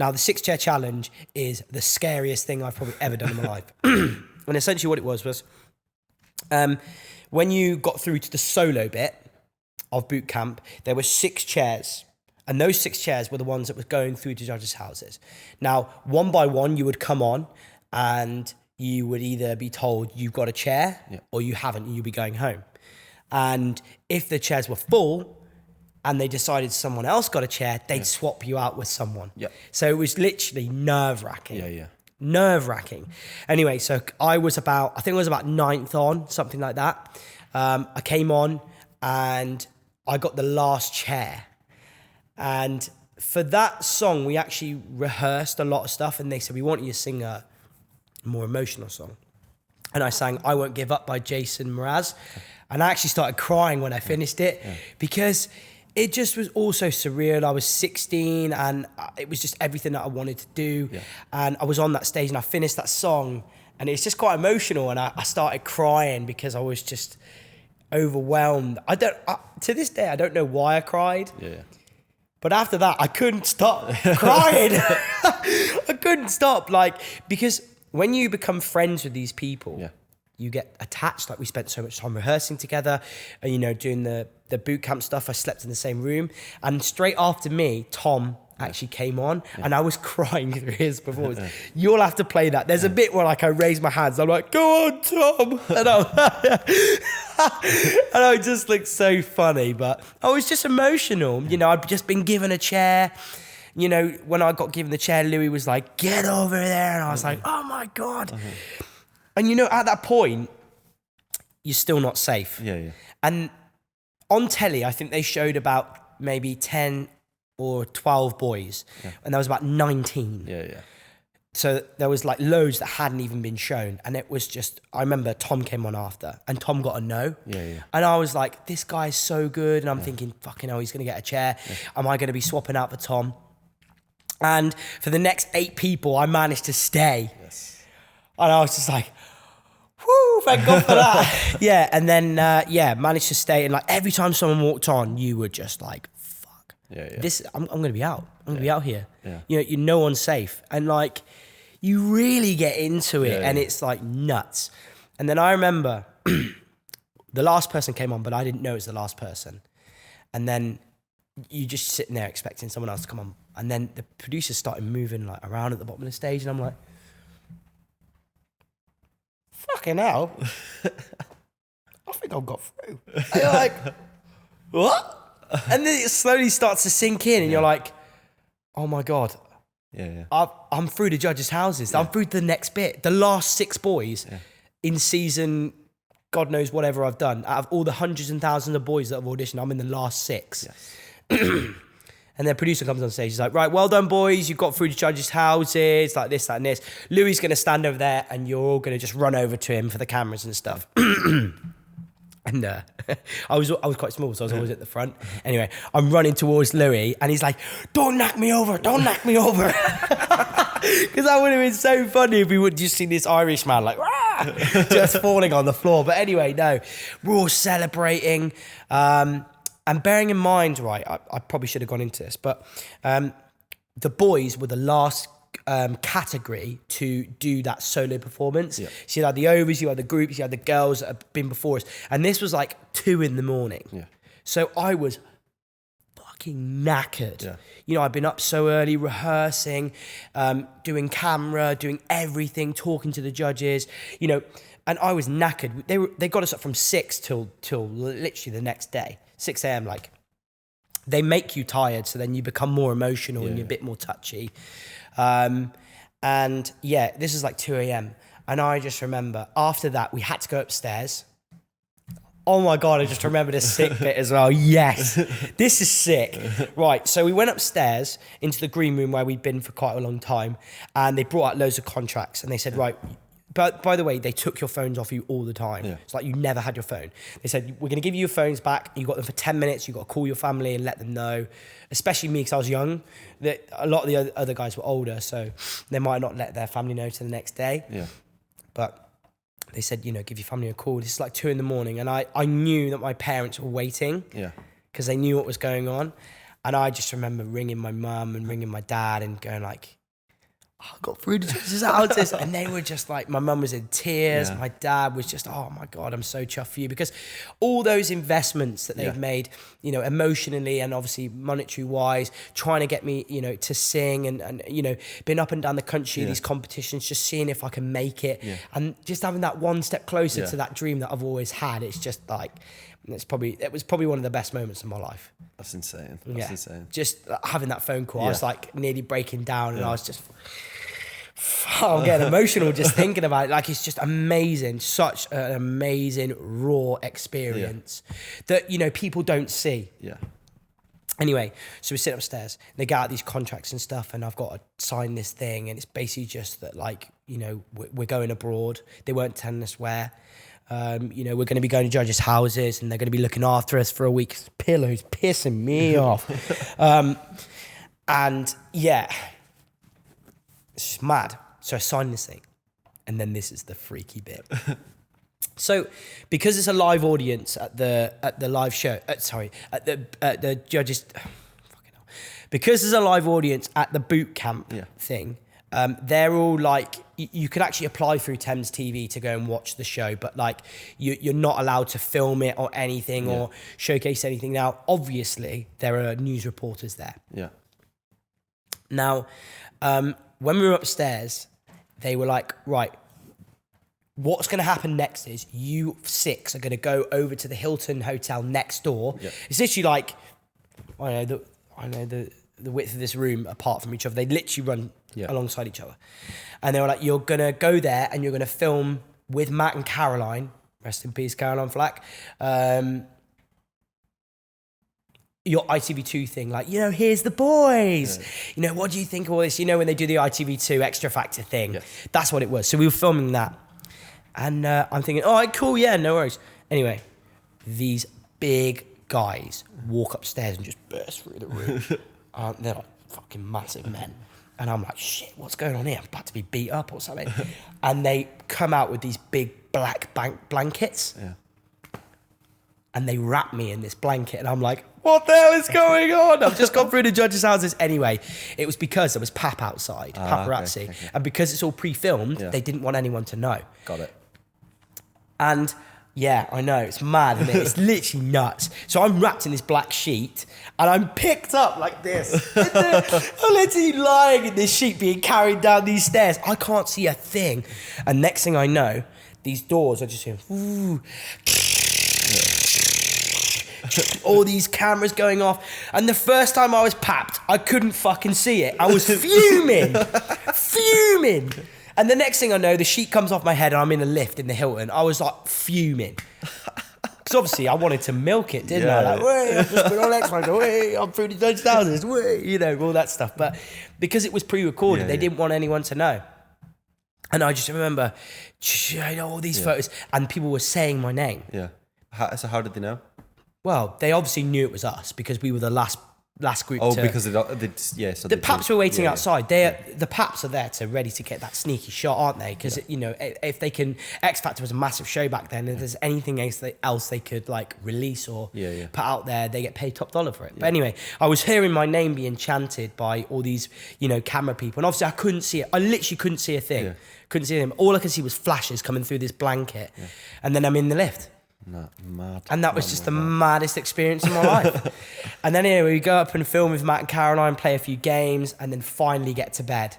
Now, the 6-chair challenge is the scariest thing I've probably ever done in my life. And essentially what it was when you got through to the solo bit of boot camp, there were 6 chairs. And those 6 chairs were the ones that were going through to judges' houses. Now, one by one, you would come on and you would either be told you've got a chair or you haven't and you'll be going home. And if the chairs were full and they decided someone else got a chair, they'd swap you out with someone. So it was literally nerve-wracking. Nerve-wracking. Anyway, so I think I was about 9th on, something like that. I came on and I got the last chair. And for that song, we actually rehearsed a lot of stuff and they said, we want you to sing a more emotional song. And I sang I Won't Give Up by Jason Mraz. And I actually started crying when I finished it because it just was also surreal. I was 16 and it was just everything that I wanted to do. And I was on that stage and I finished that song and it's just quite emotional. And I started crying because I was just overwhelmed. To this day, I don't know why I cried. But after that, I couldn't stop crying. I couldn't stop, because when you become friends with these people, you get attached. Like we spent so much time rehearsing together, and doing the boot camp stuff. I slept in the same room, and straight after me, Tom actually came on, and I was crying through his performance. You'll have to play that. There's a bit where I raise my hands. I'm like, "Go on, Tom," and I just looked so funny. But I was just emotional. I'd just been given a chair. When I got given the chair, Louis was like, "Get over there," and I was like, "Oh my God." And at that point, you're still not safe. And on telly, I think they showed about maybe 10 or 12 boys, and there was about 19. So there was loads that hadn't even been shown, and it was just, I remember Tom came on after, and Tom got a no. And I was like, this guy's so good, and I'm thinking, fucking hell, he's going to get a chair. Am I going to be swapping out for Tom? And for the next 8 people, I managed to stay. And I was just like, whoo, thank God for that. And then, managed to stay. And every time someone walked on, you were just like, fuck. This, I'm going to be out. I'm going to be out here. No one's safe. And you really get into it and it's nuts. And then I remember the last person came on, but I didn't know it was the last person. And then you just sitting there expecting someone else to come on. And then the producers started moving around at the bottom of the stage, and I'm like, fucking hell. I think I've got through. And you're like, what? And then it slowly starts to sink in, and you're like, oh my God. I'm through the judges' houses. I'm through the next bit. The last 6 boys in season, God knows whatever I've done. Out of all the hundreds and thousands of boys that have auditioned, I'm in the last 6. And their producer comes on stage. He's like, right, well done, boys. You've got through the judges' houses, like this, that, and this. Louis is going to stand over there, and you're all going to just run over to him for the cameras and stuff. And I was quite small, so I was always at the front. Anyway, I'm running towards Louis, and he's like, don't knock me over, don't knock me over. Because that would have been so funny if we would just see this Irish man just falling on the floor. But anyway, no, we're all celebrating. And bearing in mind, right, I probably should have gone into this, but the boys were the last category to do that solo performance. So you had the overs, you had the groups, you had the girls that had been before us. And this was 2 a.m. So I was fucking knackered. I'd been up so early, rehearsing, doing camera, doing everything, talking to the judges, and I was knackered. They got us up from 6 till literally the next day. 6 a.m. They make you tired, so then you become more emotional and you're a bit more touchy. This is 2 a.m. And I just remember after that, we had to go upstairs. Oh my God, I just remember the sick bit as well. Yes, this is sick. Right, so we went upstairs into the green room where we'd been for quite a long time, and they brought out loads of contracts, and they said, right, but by the way, they took your phones off you all the time. It's you never had your phone. They said, we're going to give you your phones back. You got them for 10 minutes. You got to call your family and let them know, especially me because I was young. That a lot of the other guys were older, so they might not let their family know till the next day. But they said, give your family a call. This is 2 a.m. and I knew that my parents were waiting because they knew what was going on. And I just remember ringing my mum and ringing my dad and going like, I got through the judges' houses. And they were just like, my mum was in tears. Yeah. My dad was just, oh my God, I'm so chuffed for you. Because all those investments that they've made, you know, emotionally and obviously monetary wise, trying to get me, you know, to sing and you know, been up and down the country, these competitions, just seeing if I can make it. Yeah. And just having that one step closer to that dream that I've always had. It's just like, it was probably one of the best moments of my life. That's insane. That's insane. Just having that phone call, I was like nearly breaking down and I was just, I'm getting emotional just thinking about it. Like, it's just amazing. Such an amazing raw experience that, you know, people don't see. Yeah. Anyway, so we sit upstairs, they get out these contracts and stuff, and I've got to sign this thing, and it's basically just that, like, you know, we're going abroad. They weren't telling us where. You know, we're going to be going to judges' houses, and they're going to be looking after us for a week. Pillows pissing me off. And yeah, it's just mad. So I signed this thing, and then this is the freaky bit. So, because it's a live audience at the live show, at the judges, because there's a live audience at the boot camp thing, they're all like, you can actually apply through Thames TV to go and watch the show, but like you're not allowed to film it or anything or showcase anything. Now, obviously, there are news reporters there. Yeah. Now, when we were upstairs, they were like, right, what's going to happen next is you 6 are going to go over to the Hilton Hotel next door. Yeah. It's literally like, I know the width of this room apart from each other. They literally run alongside each other. And they were like, you're going to go there and you're going to film with Matt and Caroline, rest in peace, Caroline Flack, your ITV2 thing, like, you know, here's the boys. Yeah. You know, what do you think of all this? You know, when they do the ITV2 Extra Factor thing, that's what it was. So we were filming that. And I'm thinking, all right, cool, yeah, no worries. Anyway, these big guys walk upstairs and just burst through the room. They're like fucking massive men. And I'm like, shit, what's going on here? I'm about to be beat up or something. And they come out with these big black blankets. Yeah. And they wrap me in this blanket. And I'm like, what the hell is going on? I've just gone through the judges' houses. Anyway, it was because there was pap outside, paparazzi. Okay. And because it's all pre-filmed, they didn't want anyone to know. Got it. And yeah, I know, it's mad, isn't it? It's literally nuts. So I'm wrapped in this black sheet and I'm picked up like this. I'm literally lying in this sheet being carried down these stairs. I can't see a thing. And next thing I know, these doors are just going, ooh. All these cameras going off. And the first time I was papped, I couldn't fucking see it. I was fuming. Fuming. And the next thing I know, the sheet comes off my head and I'm in a lift in the Hilton. I was like fuming. Because obviously I wanted to milk it, didn't I? Like, wait, I've just been on X-Factor, wait, I'm through the judge houses, wait, you know, all that stuff. But because it was pre-recorded, they didn't want anyone to know. And I just remember, you know, all these photos and people were saying my name. Yeah. So how did they know? Well, they obviously knew it was us because we were the last group. Oh, to, because so the paps were waiting outside. The paps are there to ready to get that sneaky shot, aren't they? Because you know, if they can, X Factor was a massive show back then. If there's anything else they could like release or put out there, they get paid top dollar for it. But anyway, I was hearing my name being chanted by all these, you know, camera people, and obviously I couldn't see it. I literally couldn't see a thing. Couldn't see them. All I could see was flashes coming through this blanket, and then I'm in the lift. Mad. And that was just the maddest experience in my life. And then anyway, we go up and film with Matt and Caroline, play a few games, and then finally get to bed.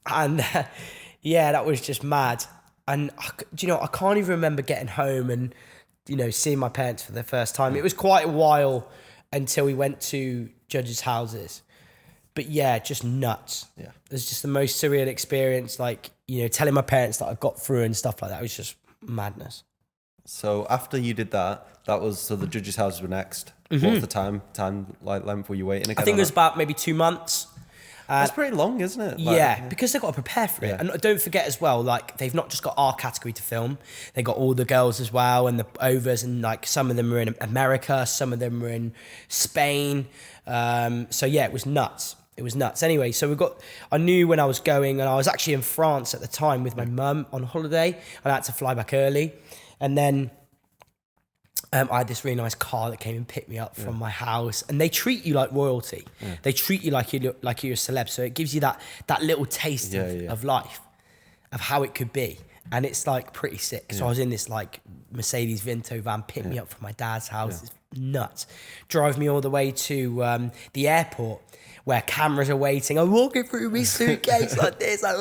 And yeah, that was just mad. And do you know, I can't even remember getting home and, you know, seeing my parents for the first time. It was quite a while until we went to judges' houses. But yeah, just nuts. Yeah. It was just the most surreal experience, like, you know, telling my parents that I got through and stuff like that. It was just madness. So after you did that was, so the judges' houses were next. What was the time length were you waiting again? I think it was about maybe 2 months. That's pretty long, isn't it? Like, because they've got to prepare for it. And don't forget as well, like, they've not just got our category to film. They got all the girls as well and the overs, and like some of them were in America, some of them were in Spain. So yeah, it was nuts. It was nuts. Anyway, so I knew when I was going, and I was actually in France at the time with my mum on holiday, and I had to fly back early. And then I had this really nice car that came and picked me up from my house, and they treat you like royalty. They treat you like you're a celeb. So it gives you that little taste of life, of how it could be. And it's like pretty sick. So I was in this like Mercedes Vento van, picked me up from my dad's house. It's nuts. Drive me all the way to the airport where cameras are waiting. I'm walking through my suitcase like this. Like,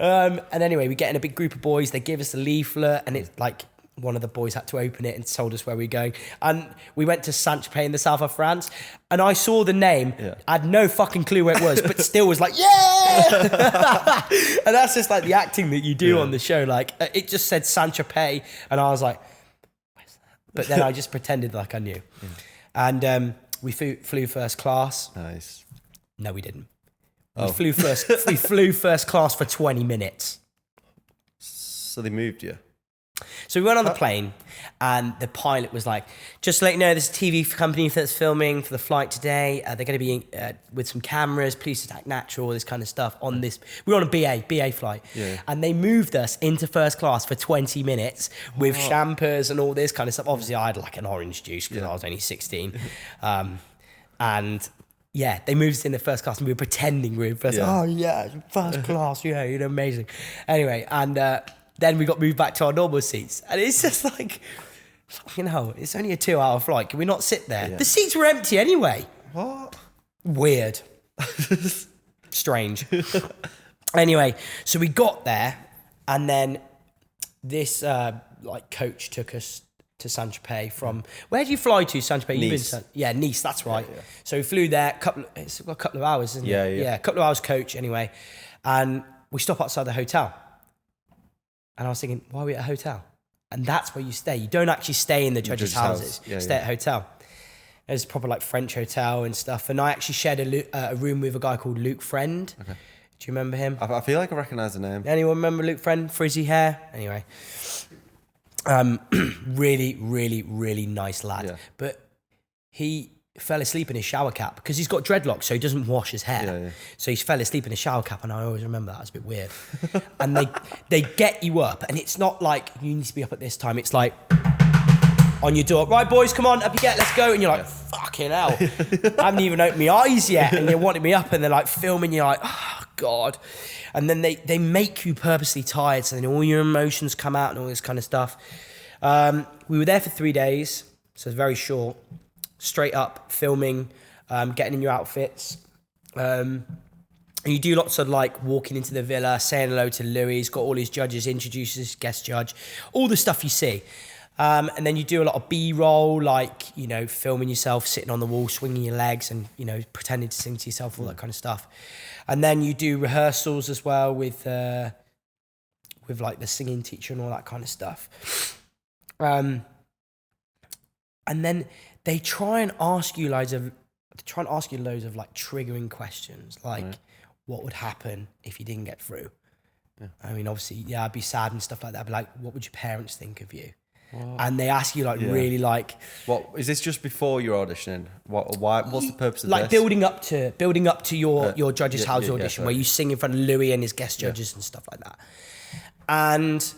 and anyway, we get in a big group of boys. They give us a leaflet, and it's like, one of the boys had to open it and told us where we were going. And we went to Saint-Tropez in the south of France. And I saw the name. Yeah. I had no fucking clue where it was, but still was like, yeah! And that's just like the acting that you do on the show. Like, it just said Saint-Tropez. And I was like, where's that? But then I just pretended like I knew. And we flew first class. Nice. No, we didn't. We flew first class for 20 minutes. So they moved you? So we went on the plane, and the pilot was like, just to let you know, there's a TV company that's filming for the flight today. They're going to be with some cameras, please act natural, all this kind of stuff on this. We were on a BA flight. Yeah. And they moved us into first class for 20 minutes with champers and all this kind of stuff. Obviously, I had like an orange juice because I was only 16. And yeah, they moved us into first class, and we were pretending we were first. Oh yeah, first class, yeah, you're amazing. Anyway, and then we got moved back to our normal seats, and it's just like, fucking hell, it's only a 2-hour flight. Can we not sit there? Yeah. The seats were empty anyway. What? Weird. Strange. Anyway, so we got there, and then this like coach took us to Saint-Tropez from, where do you fly to, Saint-Tropez? Nice. Nice, that's right. Yeah. So we flew there, it's got a couple of hours, isn't it? Yeah, a couple of hours coach anyway. And we stop outside the hotel. And I was thinking, why are we at a hotel? And that's where you stay. You don't actually stay in the judges' houses. You stay at a hotel. There's a proper like French hotel and stuff. And I actually shared a room with a guy called Luke Friend. Okay. Do you remember him? I feel like I recognise the name. Anyone remember Luke Friend? Frizzy hair? Anyway. Really, really, really nice lad. Yeah. But he fell asleep in his shower cap because he's got dreadlocks, so he doesn't wash his hair. Yeah. So he fell asleep in his shower cap, and I always remember that. It's a bit weird. And they get you up, and it's not like you need to be up at this time. It's like on your door, right, boys, come on, up you get, let's go. And you're like, fucking hell. I haven't even opened my eyes yet, and they wanted me up, and they're like filming. You're like, oh God. And then they make you purposely tired, so then all your emotions come out and all this kind of stuff. We were there for 3 days, so it's very short. Straight up filming, getting in your outfits. And you do lots of like walking into the villa, saying hello to Louis. He's got all his judges, introduces his guest judge, all the stuff you see. And then you do a lot of B-roll, like, you know, filming yourself sitting on the wall, swinging your legs and, you know, pretending to sing to yourself, all that kind of stuff. And then you do rehearsals as well with like the singing teacher and all that kind of stuff. And then they try and ask you loads of like triggering questions, like what would happen if you didn't get through? Yeah. I mean, obviously, I'd be sad and stuff like that, but like, what would your parents think of you? What? And they ask you like really like, what is this just before you're auditioning? Why? What's the purpose of like this? building up to your judges' house audition, where you sing in front of Louis and his guest judges and stuff like that. And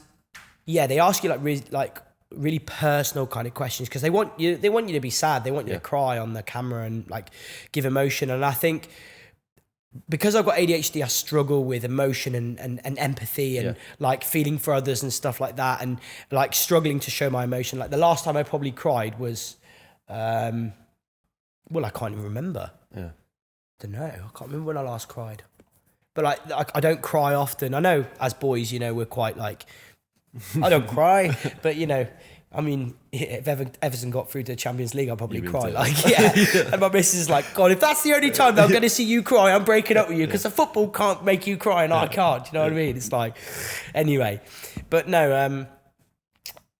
they ask you like really personal kind of questions because they want you to be sad, they want you to cry on the camera and like give emotion. And I think because I've got ADHD, I struggle with emotion and empathy and like feeling for others and stuff like that, and like struggling to show my emotion. Like the last time I probably cried was I can't even remember. I don't know, I can't remember when I last cried, but like I don't cry often. I know as boys, you know, we're quite like, I don't cry, but you know, I mean, if Everton got through to the Champions League, I'll probably cry. And my missus is like, God, if that's the only time that I'm going to see you cry, I'm breaking up with you, because the football can't make you cry and I can't. You know what I mean? It's like, anyway. But no,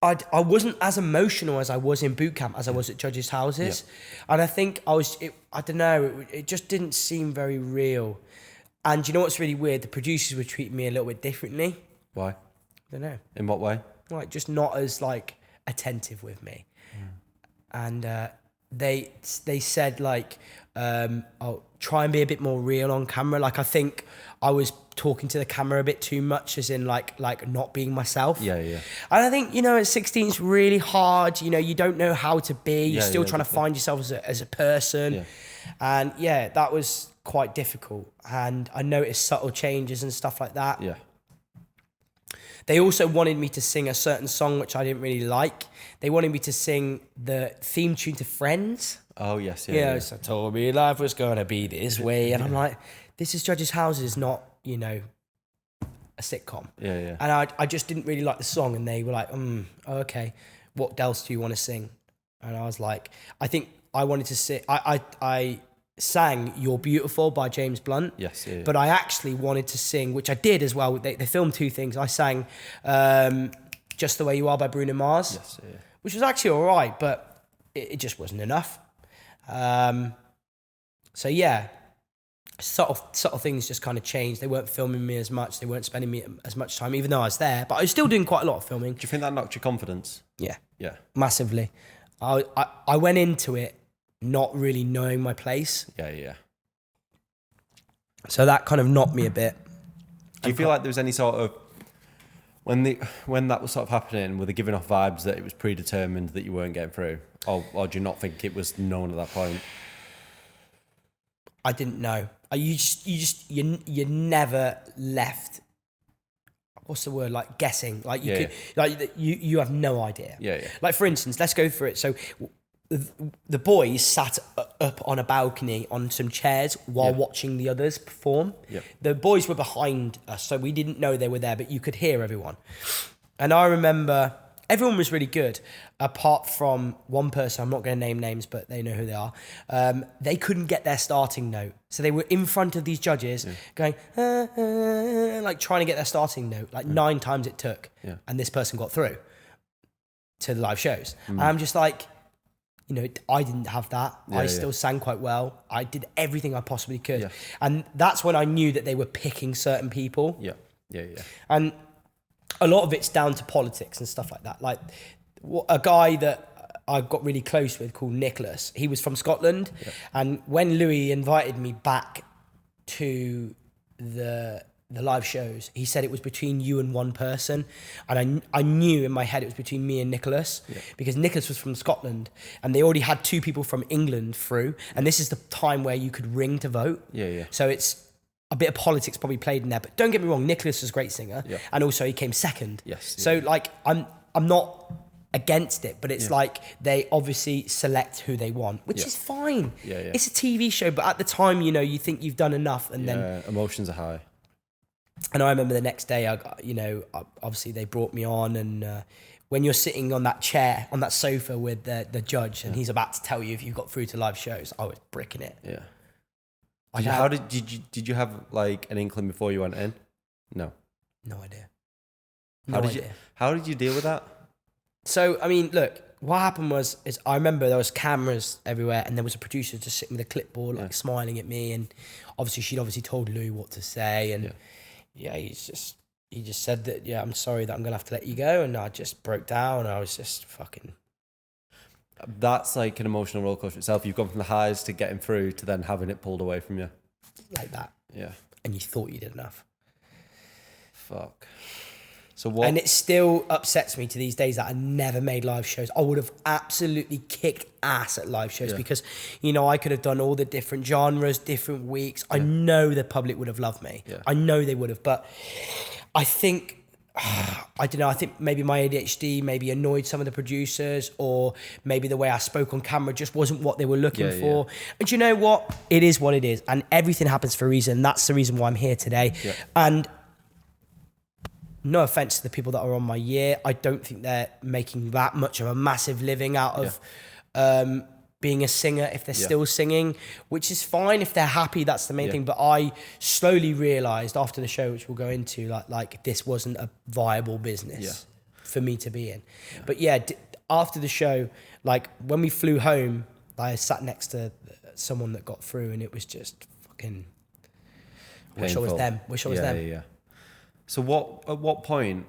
I wasn't as emotional as I was in boot camp as I was at judges' houses. And I think I don't know, it just didn't seem very real. And you know what's really weird? The producers were treating me a little bit differently. Why? I don't know. In what way? Like, just not as like attentive with me. And they said like, I'll try and be a bit more real on camera. Like, I think I was talking to the camera a bit too much, as in like not being myself. Yeah. And I think, at 16 it's really hard. You don't know how to be. You're still trying to find yourself as a person. Yeah. And that was quite difficult. And I noticed subtle changes and stuff like that. Yeah. They also wanted me to sing a certain song, which I didn't really like. They wanted me to sing the theme tune to Friends. Oh, yes. So told me life was going to be this way. And I'm like, this is Judges' Houses, not, a sitcom. Yeah. And I just didn't really like the song. And they were like, okay, what else do you want to sing? And I was like, I think I wanted to sing, I sang You're Beautiful by James Blunt. Yes. But I actually wanted to sing, which I did as well. They filmed two things. I sang Just the Way You Are by Bruno Mars, which was actually all right, but it just wasn't enough. Subtle things just kind of changed. They weren't filming me as much. They weren't spending me as much time, even though I was there. But I was still doing quite a lot of filming. Do you think that knocked your confidence? Yeah. Yeah. Massively. I went into it not really knowing my place. Yeah. So that kind of knocked me a bit. Do you feel like there was any sort of, when that was sort of happening, were they giving off vibes that it was predetermined that you weren't getting through? Or do you not think it was known at that point? I didn't know. You never left. What's the word? Like guessing. Like you have no idea. Yeah. Like, for instance, let's go through it. So the boys sat up on a balcony on some chairs while watching the others perform. Yeah. The boys were behind us, so we didn't know they were there, but you could hear everyone. And I remember everyone was really good, apart from one person. I'm not going to name names, but they know who they are. They couldn't get their starting note. So they were in front of these judges going, like trying to get their starting note. Like 9 times it took. Yeah. And this person got through to the live shows. And I'm just like, I didn't have that. I still sang quite well. I did everything I possibly could. Yeah. And that's when I knew that they were picking certain people. Yeah. And a lot of it's down to politics and stuff like that. Like a guy that I got really close with called Nicholas, he was from Scotland. Yeah. And when Louis invited me back to the live shows, he said it was between you and one person. And I knew in my head it was between me and Nicholas, because Nicholas was from Scotland and they already had 2 people from England through. And this is the time where you could ring to vote. Yeah. So it's a bit of politics probably played in there, but don't get me wrong, Nicholas was a great singer, and also he came second. Yes. So like I'm not against it, but it's like they obviously select who they want, which is fine. Yeah. It's a TV show, but at the time, you think you've done enough, and then emotions are high. And I remember the next day, obviously they brought me on, and when you're sitting on that chair, on that sofa with the judge, and he's about to tell you if you got through to live shows, I was bricking it. Yeah. How did you have like an inkling before you went in? No idea. How did you deal with that? So I mean, look, what happened is I remember there was cameras everywhere, and there was a producer just sitting with a clipboard, like smiling at me, and she'd told Louis what to say, and he just said that I'm sorry that I'm gonna have to let you go, and I just broke down. I was just fucking. That's like an emotional roller coaster itself. You've gone from the highs to getting through to then having it pulled away from you. Like that. Yeah. And you thought you did enough. Fuck. So what? And it still upsets me to these days that I never made live shows. I would have absolutely kicked ass at live shows because, I could have done all the different genres, different weeks. I know the public would have loved me. Yeah. I know they would have, but I think... I don't know, I think maybe my ADHD maybe annoyed some of the producers, or maybe the way I spoke on camera just wasn't what they were looking for. And you know what? It is what it is. And everything happens for a reason. That's the reason why I'm here today. Yeah. And no offense to the people that are on my year, I don't think they're making that much of a massive living out of being a singer if they're still singing, which is fine if they're happy. That's the main thing. But I slowly realized after the show, which we'll go into, like this wasn't a viable business for me to be in. But after the show, like when we flew home, I sat next to someone that got through, and it was just fucking wish I was them. Wish I was them. So at what point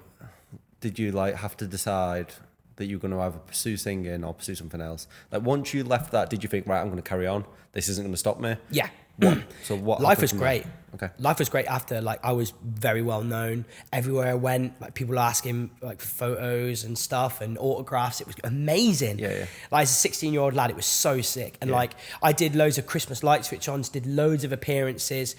did you like have to decide that you were going to either pursue singing or pursue something else? Like once you left that, did you think, right, I'm going to carry on? This isn't going to stop me? Yeah. What? So what? Life was great. Okay. Life was great after. Like I was very well known everywhere I went. Like people asking like for photos and stuff and autographs. It was amazing. Yeah. Like as a 16-year-old lad, it was so sick. And like I did loads of Christmas light switch-ons, did loads of appearances,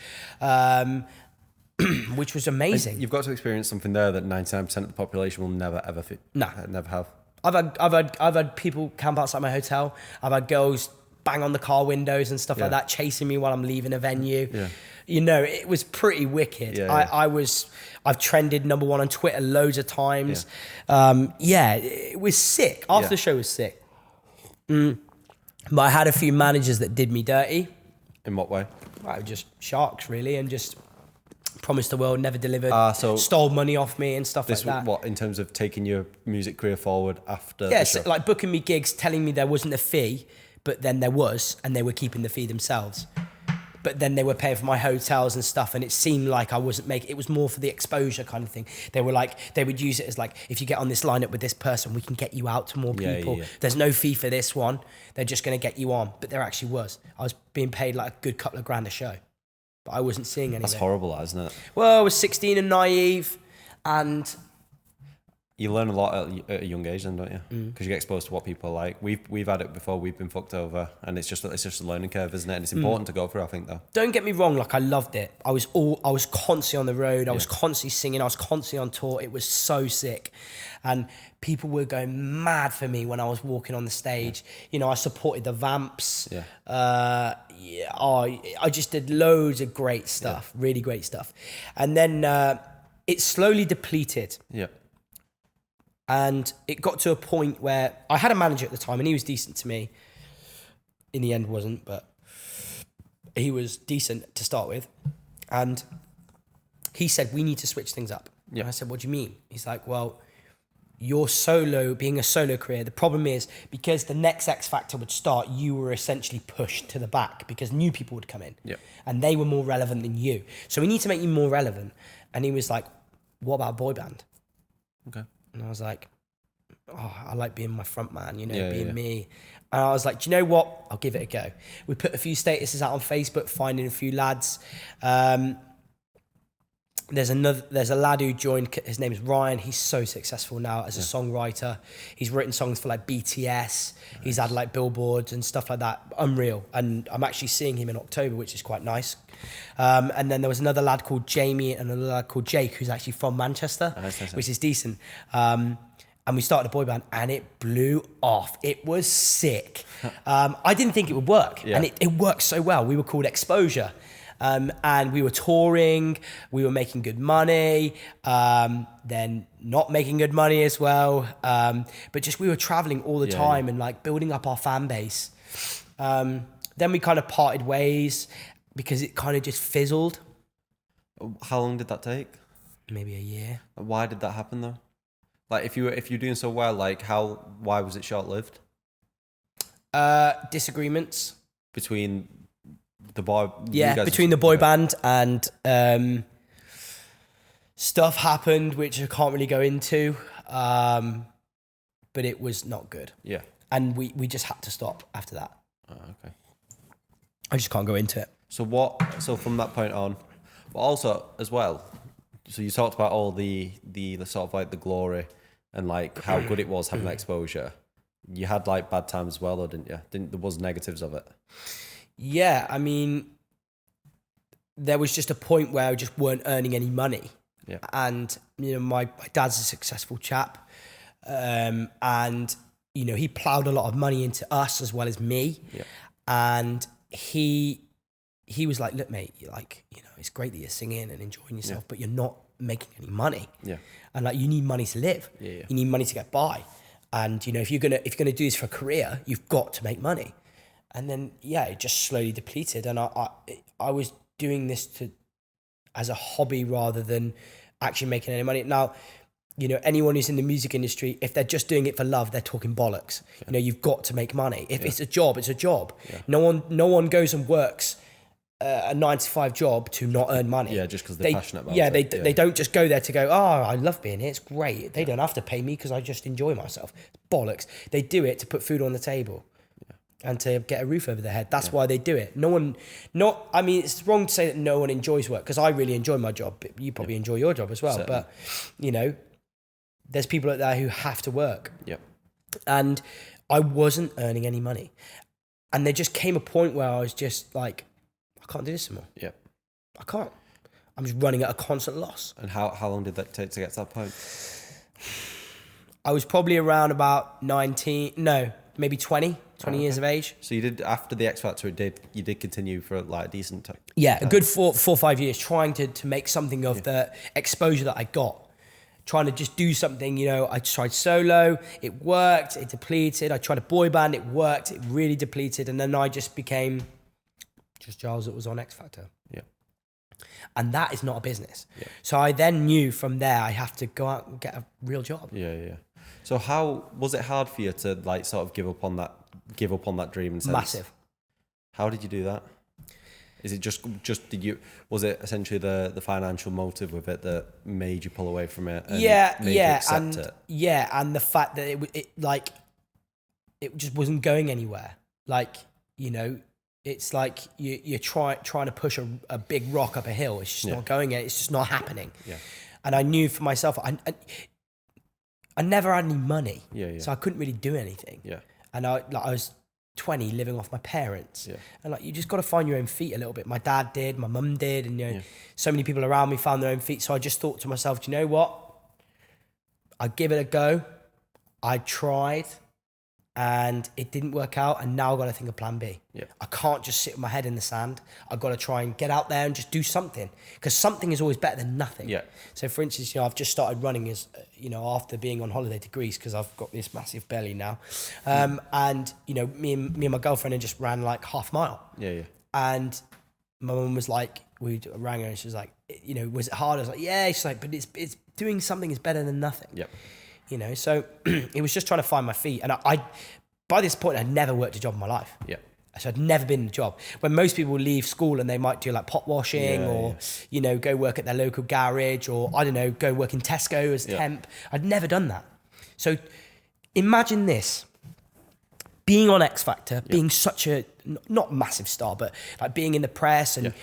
which was amazing. And you've got to experience something there that 99% of the population will never ever never have. I've had people camp outside my hotel. I've had girls bang on the car windows and stuff like that, chasing me while I'm leaving a venue. Yeah. You know, it was pretty wicked. I've trended number 1 on Twitter loads of times. It was sick. After the show was sick. But I had a few managers that did me dirty. In what way? Well, just sharks really, and just promised the world, never delivered, so stole money off me and stuff like that. What, in terms of taking your music career forward after Yeah, the show? so, like booking me gigs, telling me there wasn't a fee, but then there was, and they were keeping the fee themselves. But then they were paying for my hotels and stuff, and it seemed like I wasn't making, it was more for the exposure kind of thing. They were like, they would use it as like, if you get on this lineup with this person, we can get you out to more people. There's no fee for this one. They're just going to get you on. But there actually was. I was being paid like a good couple of grand a show, but I wasn't seeing anything. That's horrible, isn't it? Well, I was 16 and naive, and you learn a lot at a young age, then, don't you? Because you get exposed to what people are like. We've had it before. We've been fucked over, and it's just a learning curve, isn't it? And it's important to go through, I think, though. Don't get me wrong. Like I loved it. I was constantly on the road. I was constantly singing. I was constantly on tour. It was so sick, and people were going mad for me when I was walking on the stage. You know, I supported the Vamps. I just did loads of great stuff, really great stuff, and then it slowly depleted. Yeah. And it got to a point where I had a manager at the time, and he was decent to me. In the end, wasn't, but he was decent to start with. And he said, we need to switch things up. Yeah. And I said, what do you mean? He's like, well, being a solo career, the problem is because the next X Factor would start, you were essentially pushed to the back because new people would come in. Yeah. And they were more relevant than you. So we need to make you more relevant. And he was like, what about a boy band? Okay. And I was like, I like being my front man, being me. And I was like, do you know what? I'll give it a go. We put a few statuses out on Facebook, finding a few lads. There's a lad who joined, his name is Ryan. He's so successful now as a songwriter. He's written songs for like BTS. Nice. He's had like billboards and stuff like that. Unreal. And I'm actually seeing him in October, which is quite nice. And then there was another lad called Jamie and another lad called Jake, who's actually from Manchester, which is decent. And we started a boy band and it blew off. It was sick. I didn't think it would work. And it worked so well. We were called Exposure. And we were touring, we were making good money, then not making good money as well. But just we were traveling all the time and like building up our fan base. Then we kind of parted ways because it kind of just fizzled. How long did that take? Maybe a year. Why did that happen though? Like if you're doing so well, like why was it short-lived? Disagreements. Between the boy, between the boy band and stuff happened which I can't really go into, but it was not good. Yeah, and we just had to stop after that. Okay, I just can't go into it. So from that point on, but also as well, so you talked about all the sort of like the glory and like how good it was having that exposure. You had like bad times as well, though, didn't you? There was negatives of it. Yeah, I mean, there was just a point where I just weren't earning any money. Yeah. And, my dad's a successful chap. And, he plowed a lot of money into us as well as me. Yeah. And he was like, look, mate, it's great that you're singing and enjoying yourself, but you're not making any money. Yeah. And like, you need money to live. Yeah. You need money to get by. And, if you're gonna do this for a career, you've got to make money. And then, it just slowly depleted. And I was doing this as a hobby rather than actually making any money. Now, anyone who's in the music industry, if they're just doing it for love, they're talking bollocks. Yeah. You've got to make money. If it's a job, it's a job. Yeah. No one goes and works a 9 to 5 job to not earn money. Yeah, just because they're passionate about yeah, it. They don't just go there to go, oh, I love being here, it's great. They don't have to pay me because I just enjoy myself. Bollocks. They do it to put food on the table and to get a roof over their head. That's why they do it. I mean, it's wrong to say that no one enjoys work, because I really enjoy my job. But you probably enjoy your job as well. Certainly. But, there's people out there who have to work. Yeah. And I wasn't earning any money. And there just came a point where I was just like, I can't do this anymore. Yeah. I can't. I'm just running at a constant loss. And how long did that take to get to that point? I was probably around about 20 years of age. So you did, after the X Factor, you did continue for like a decent time? Yeah, a good 4 or 5 years trying to make something of the exposure that I got. Trying to just do something, I tried solo, it worked, it depleted. I tried a boy band, it worked, it really depleted. And then I just became just Giles that was on X Factor. Yeah. And that is not a business. Yeah. So I then knew from there I have to go out and get a real job. Yeah. So how was it hard for you to like sort of give up on that dream and sense? Massive. How did you do that? Is it was it essentially the financial motive with it that made you pull away from it? And made you accept it? Yeah, and the fact that it just wasn't going anywhere. It's like you're trying to push a big rock up a hill. It's just not going. It's just not happening. Yeah. And I knew for myself, I never had any money. Yeah. So I couldn't really do anything. Yeah. And I was 20 living off my parents. Yeah. And you just got to find your own feet a little bit. My dad did, my mum did, and so many people around me found their own feet. So I just thought to myself, do you know what? I'd give it a go. I tried and it didn't work out, and now I've got to think of plan B. Yeah. I can't just sit with my head in the sand. I've got to try and get out there and just do something, because something is always better than nothing. Yeah. So for instance, I've just started running after being on holiday to Greece, because I've got this massive belly now. And me and my girlfriend had just ran like half a mile. Yeah. And my mum was like, we rang her and she was like, was it hard? I was like, yeah. She's like, but it's doing something is better than nothing. Yeah. So it was just trying to find my feet. And I by this point, I'd never worked a job in my life. Yeah. So I'd never been in a job. When most people leave school and they might do like pot washing go work at their local garage, or I don't know, go work in Tesco as temp. I'd never done that. So imagine this, being on X Factor, being such a, not massive star, but like being in the press and,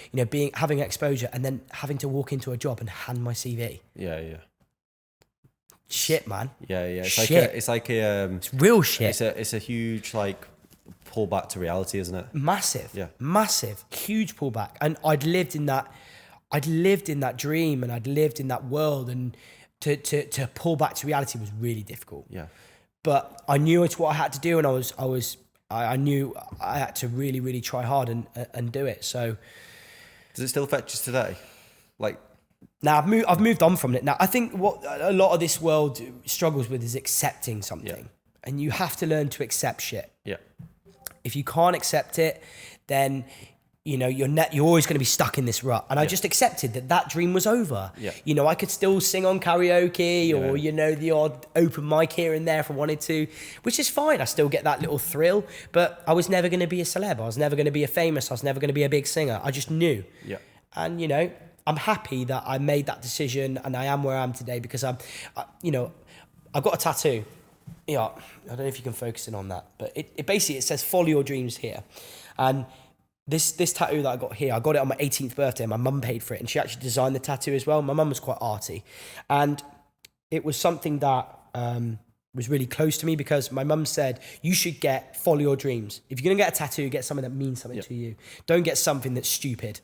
having exposure, and then having to walk into a job and hand my CV. Yeah. Shit, man. Yeah. It's Shit. It's real shit. It's a huge like pull back to reality, isn't it? Massive. Yeah. Massive. Huge pullback. And I'd lived in that dream, and I'd lived in that world, and to pull back to reality was really difficult. Yeah. But I knew it's what I had to do, and I knew I had to really, really try hard and do it. So does it still affect you today? Like, now I've moved on from it. Now I think what a lot of this world struggles with is accepting something, and you have to learn to accept shit. Yeah. If you can't accept it, then you're always going to be stuck in this rut. And I just accepted that dream was over. Yeah. I could still sing on karaoke or the odd open mic here and there if I wanted to, which is fine. I still get that little thrill, but I was never going to be a celeb. I was never going to be a famous. I was never going to be a big singer. I just knew. Yeah. And I'm happy that I made that decision, and I am where I am today, because I've got a tattoo. I don't know if you can focus in on that, but it basically, it says "Follow your dreams" here. And this tattoo that I got here, I got it on my 18th birthday. My mum paid for it, and she actually designed the tattoo as well. My mum was quite arty, and it was something that was really close to me, because my mum said, you should follow your dreams. If you're going to get a tattoo, get something that means something to you. Don't get something that's stupid.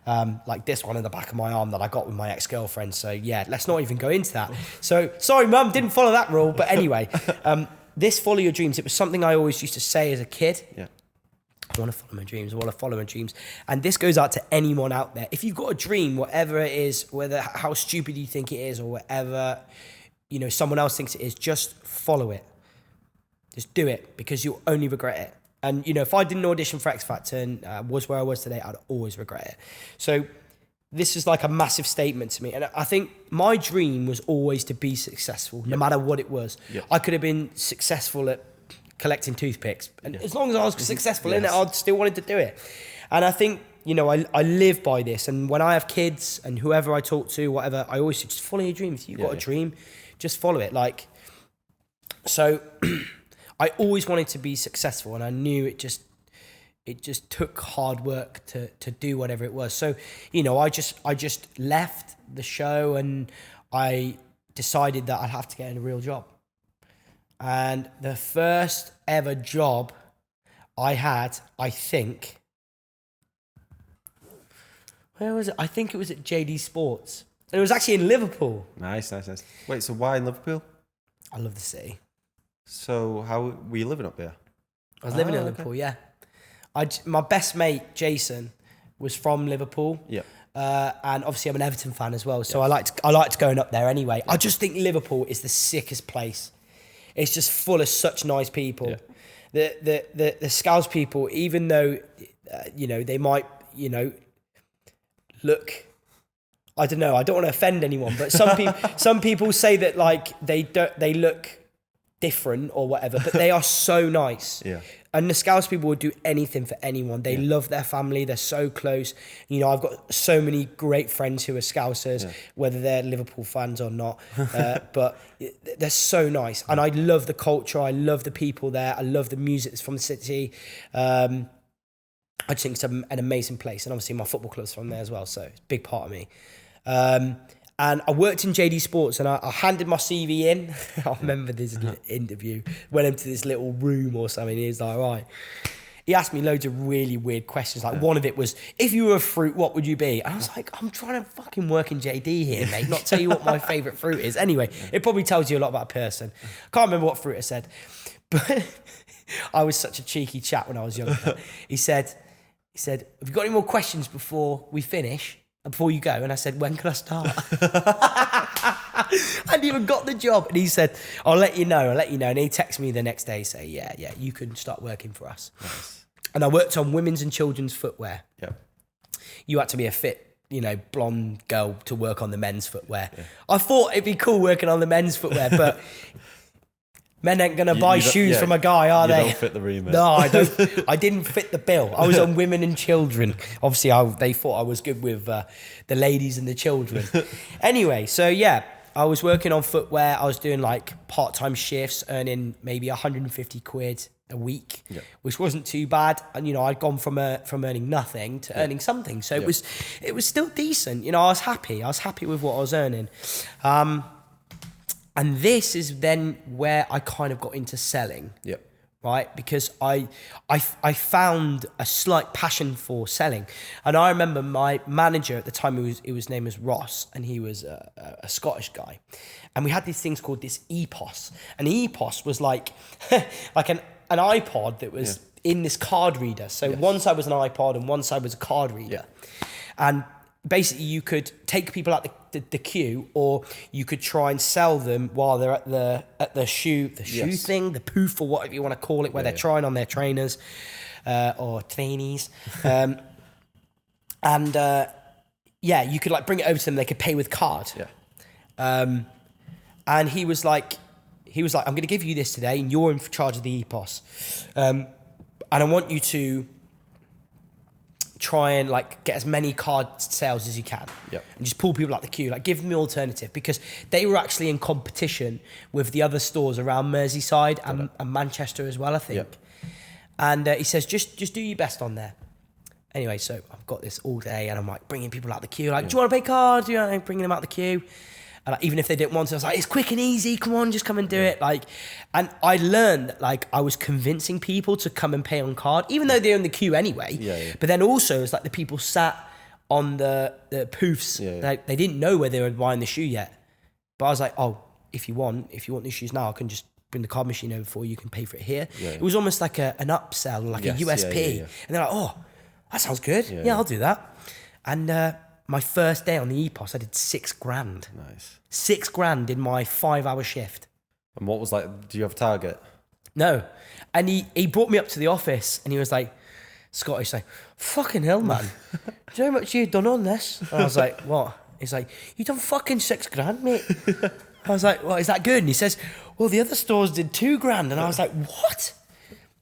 Like this one in the back of my arm that I got with my ex-girlfriend. So yeah, let's not even go into that. So sorry, Mum, didn't follow that rule. But anyway, this follow your dreams, it was something I always used to say as a kid. Yeah. I want to follow my dreams. I want to follow my dreams. And this goes out to anyone out there. If you've got a dream, whatever it is, whether how stupid you think it is or whatever, someone else thinks it is, just follow it. Just do it, because you'll only regret it. And, if I didn't audition for X Factor and was where I was today, I'd always regret it. So this is like a massive statement to me. And I think my dream was always to be successful, no matter what it was. Yep. I could have been successful at collecting toothpicks. And as long as I was successful in it, I'd still wanted to do it. And I think I live by this. And when I have kids and whoever I talk to, whatever, I always say, just follow your dreams. If you've got a dream, just follow it. Like, so I always wanted to be successful, and I knew it just took hard work to do whatever it was. So, I just left the show and I decided that I'd have to get in a real job. And the first ever job I had, I think, where was it? I think it was at JD Sports. And it was actually in Liverpool. Nice. Wait, so why in Liverpool? I love the city. So how were you living up there? I was living in Liverpool, yeah. My best mate, Jason, was from Liverpool. Yeah. And obviously I'm an Everton fan as well. So I liked going up there anyway. I just think Liverpool is the sickest place. It's just full of such nice people. Yeah. The Scouse people, even though, they might, look, I don't know, I don't want to offend anyone, but some people say that like they look different or whatever, but they are so nice. Yeah. And the Scouse people would do anything for anyone. They love their family. They're so close. I've got so many great friends who are Scousers, whether they're Liverpool fans or not. But they're so nice. And I love the culture. I love the people there. I love the music that's from the city. I just think it's an amazing place. And obviously my football club's from there as well. So it's a big part of me. And I worked in JD Sports, and I handed my CV in. I remember this interview. Went into this little room or something. He was like, right. He asked me loads of really weird questions. Like one of it was, if you were a fruit, what would you be? And I was like, I'm trying to fucking work in JD here, mate. Not tell you what my favourite fruit is. Anyway, it probably tells you a lot about a person. Can't remember what fruit I said. But I was such a cheeky chap when I was younger. He said, have you got any more questions before we finish? Before you go? And I said, when can I start? I hadn't even got the job. And he said, I'll let you know. And he texted me the next day, say, yeah, you can start working for us. Nice. And I worked on women's and children's footwear. Yeah. You had to be a fit, blonde girl to work on the men's footwear. Yeah. I thought it'd be cool working on the men's footwear, but men ain't going to buy shoes from a guy, are they? You don't fit the remit. No, I don't. I didn't fit the bill. I was on women and children. Obviously, they thought I was good with the ladies and the children. Anyway, so yeah, I was working on footwear. I was doing like part-time shifts, earning maybe 150 quid a week, which wasn't too bad. And, I'd gone from earning nothing to earning something. So it was still decent. I was happy. I was happy with what I was earning. And this is then where I kind of got into selling, right? Because I found a slight passion for selling. And I remember my manager at the time, his name was Ross, and he was a Scottish guy. And we had these things called this EPOS. And the EPOS was like like an iPod that was in this card reader. So one side was an iPod and one side was a card reader. And basically you could take people out the queue, or you could try and sell them while they're at the shoe thing, the poof, or whatever you want to call it, where they're trying on their trainers or trainees. And you could like bring it over to them. They could pay with card. And he was like, I'm going to give you this today, and you're in charge of the EPOS. And I want you to try and like get as many card sales as you can, and just pull people out the queue, like give them the alternative, because they were actually in competition with the other stores around Merseyside and Manchester as well, I think. And he says, just do your best on there. Anyway, so I've got this all day, and I'm like bringing people out the queue, like, do you want to pay card? Do you want to bring them out the queue? And like, even if they didn't want to, I was like, it's quick and easy. Come on, just come and do it. Like, and I learned that like I was convincing people to come and pay on card, even though they're in the queue anyway. But then also it's like the people sat on the poofs. Like, they didn't know where they were buying the shoe yet. But I was like, oh, if you want these shoes now, I can just bring the card machine over for you. You can pay for it here. It was almost like an upsell, like a USP. And they're like, oh, that sounds good. Yeah, I'll do that. And my first day on the EPOS, I did $6,000. Nice. $6,000 in my 5-hour shift. And what was like, do you have a target? No. And he brought me up to the office, and he was like, Scottish, like, fucking hell, man. Do you know how much you've done on this? And I was like, what? He's like, you done fucking $6,000, mate. I was like, well, is that good? And he says, well, the other stores did $2,000. And I was like, what?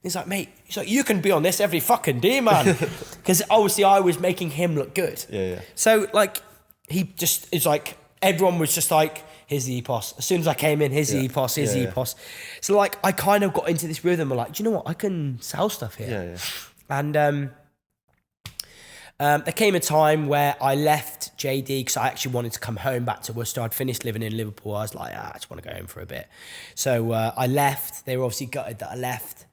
He's like, mate, you can be on this every fucking day, man. Because obviously I was making him look good. Yeah. So like, he just is like, everyone was just like, here's the EPOS. As soon as I came in, here's the EPOS, here's the EPOS. So like, I kind of got into this rhythm of like, do you know what? I can sell stuff here. And there came a time where I left JD because I actually wanted to come home back to Worcester. I'd finished living in Liverpool. I was like, I just want to go home for a bit. So I left. They were obviously gutted that I left.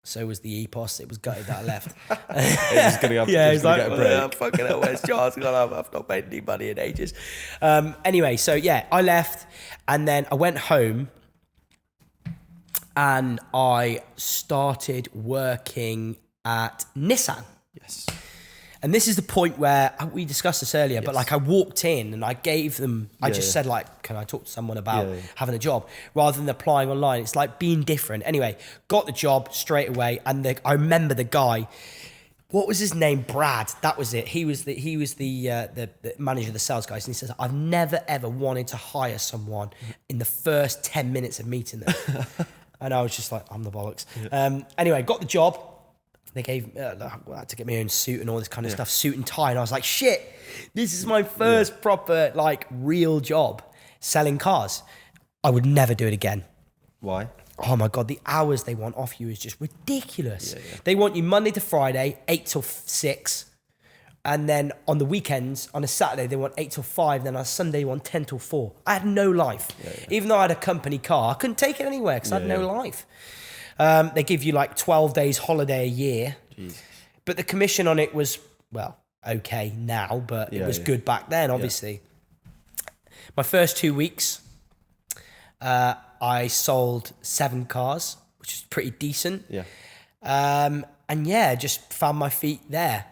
So was the EPOS. It was gutted that I left. He's like, get a break. Fucking hell, where's Giles? I've not made any money in ages. Anyway, so yeah, I left, and then I went home, and I started working at Nissan. Yes. And this is the point where we discussed this earlier, but like I walked in and I gave them, I just said like, can I talk to someone about having a job rather than applying online? It's like being different. Anyway, got the job straight away. And I remember the guy, what was his name? Brad. That was it. He was the manager of the sales guys. And he says, I've never ever wanted to hire someone in the first 10 minutes of meeting them. And I was just like, I'm the bollocks. Anyway, got the job. They gave, I had to get my own suit and all this kind of stuff, suit and tie. And I was like, shit, this is my first proper, like, real job selling cars. I would never do it again. Why? Oh my God, the hours they want off you is just ridiculous. They want you Monday to Friday, 8 till 6. And then on the weekends, on a Saturday, they want 8 till 5. Then on a Sunday, they want 10 till 4. I had no life. Even though I had a company car, I couldn't take it anywhere because I had no life. They give you like 12 days holiday a year. Jeez. But the commission on it was, well, okay now, but it was good back then, obviously. My first 2 weeks, I sold 7 cars, which is pretty decent. And just found my feet there.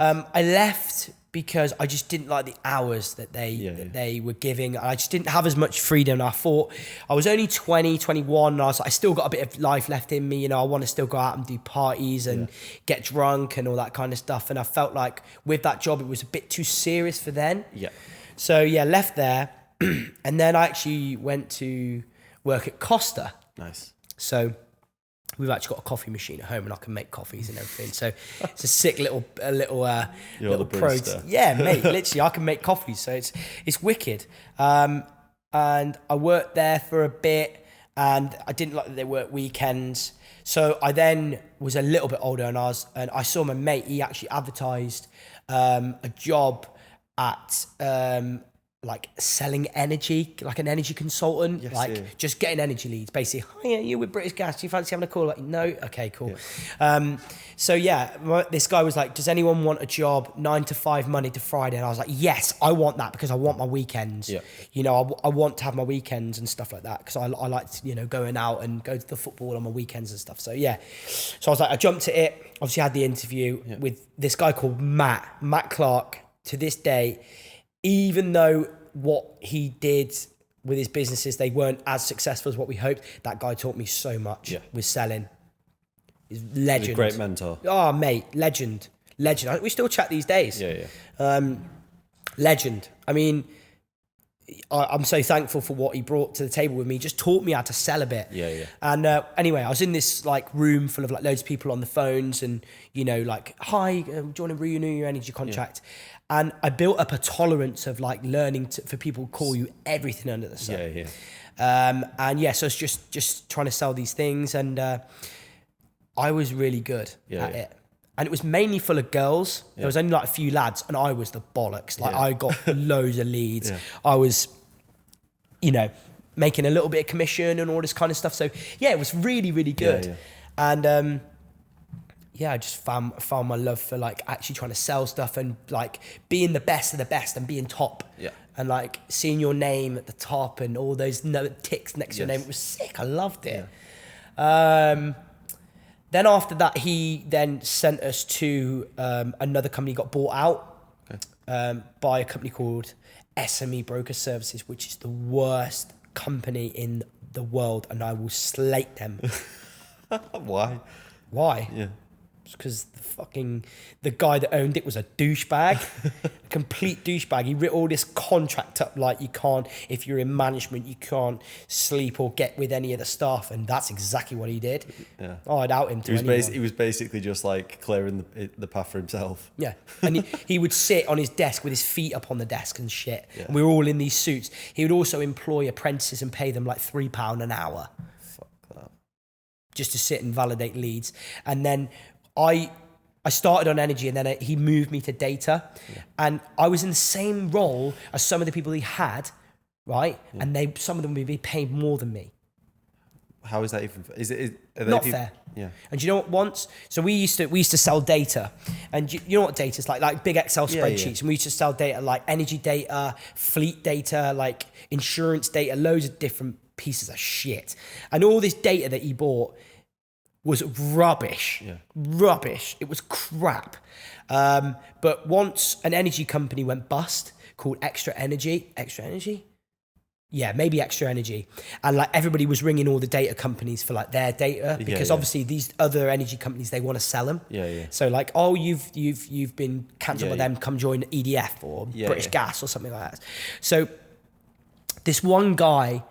I left because I just didn't like the hours that they were giving. I just didn't have as much freedom. I thought I was only 20, 21. And I was like, I still got a bit of life left in me. You know, I want to still go out and do parties and get drunk and all that kind of stuff. And I felt like with that job, it was a bit too serious for then. So left there. And then I actually went to work at Costa. Nice. So we've actually got a coffee machine at home and I can make coffees and everything. So it's a sick little pro. Yeah, mate, literally I can make coffees. So it's wicked. And I worked there for a bit and I didn't like that they worked weekends. So I then was a little bit older and I saw my mate, he actually advertised a job at like selling energy, like an energy consultant, just getting energy leads, basically. Hi, you with British Gas? Do you fancy having a call? Like, no? Okay, cool. This guy was like, does anyone want a job 9 to 5, Monday to Friday? And I was like, yes, I want that because I want my weekends. You know, I want to have my weekends and stuff like that because I like to, you know, going out and go to the football on my weekends and stuff. So so I was like, I jumped at it. Obviously had the interview with this guy called Matt Clark. To this day, even though what he did with his businesses, they weren't as successful as what we hoped, that guy taught me so much with selling. He's legend. He's a great mentor. Oh, mate, legend. We still chat these days. Legend. I mean, I'm so thankful for what he brought to the table with me. He just taught me how to sell a bit. And anyway, I was in this like room full of like loads of people on the phones and, you know, like, hi, do you want to renew your energy contract? And I built up a tolerance of like learning for people to call you everything under the sun. So it's just trying to sell these things. And I was really good at it. And it was mainly full of girls. There was only like a few lads and I was the bollocks. Like I got loads of leads. I was, you know, making a little bit of commission and all this kind of stuff. So it was really, really good. And I just found my love for like actually trying to sell stuff and like being the best of the best and being top. And like seeing your name at the top and all those ticks next to your name. It was sick. I loved it. Then after that, he then sent us to another company, got bought out by a company called SME Broker Services, which is the worst company in the world, and I will slate them. Why? Why? because the guy that owned it was a douchebag, complete douchebag. He wrote all this contract up like you can't, if you're in management, you can't sleep or get with any of the staff, and that's exactly what he did. Yeah. Oh, I'd out him to anyone. He was basically just like clearing the path for himself. Yeah, and he would sit on his desk with his feet up on the desk and shit. Yeah. And we were all in these suits. He would also employ apprentices and pay them like £3 an hour. Fuck that. Just to sit and validate leads. And then I started on energy, and then he moved me to data. Yeah. And I was in the same role as some of the people he had, right? Yeah. And some of them would be paid more than me. How is that even? Are they not fair? Yeah. And do you know what? Once, so we used to sell data, and you know what data is like big Excel spreadsheets. Yeah. And we used to sell data like energy data, fleet data, like insurance data, loads of different pieces of shit. And all this data that he bought was rubbish. Yeah. Rubbish. It was crap. But once an energy company went bust called Extra Energy. Yeah, maybe Extra Energy. And like everybody was ringing all the data companies for like their data, because obviously these other energy companies, they want to sell them. Yeah. So like, oh, you've been cancelled by them, come join EDF or British Gas or something like that. So this one guy,